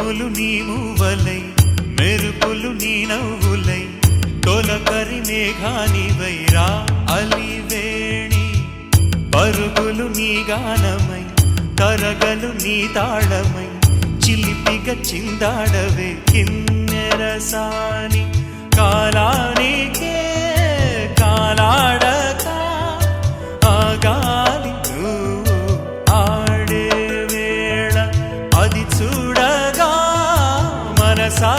ఉరుములు నీ మూవలై మెరుపులు నీ నవ్వులై తొలకరి మేఘానివై రా అలివేణి పరుగులు నీ గానమై తరగలు నీ తాళమై చిలిపిగా చిందాడవే కిన్నెరసాని కాలానికే కాలాడక ఆగాలి నువ్వు ఆడే వేళ అది చూడగా మనసా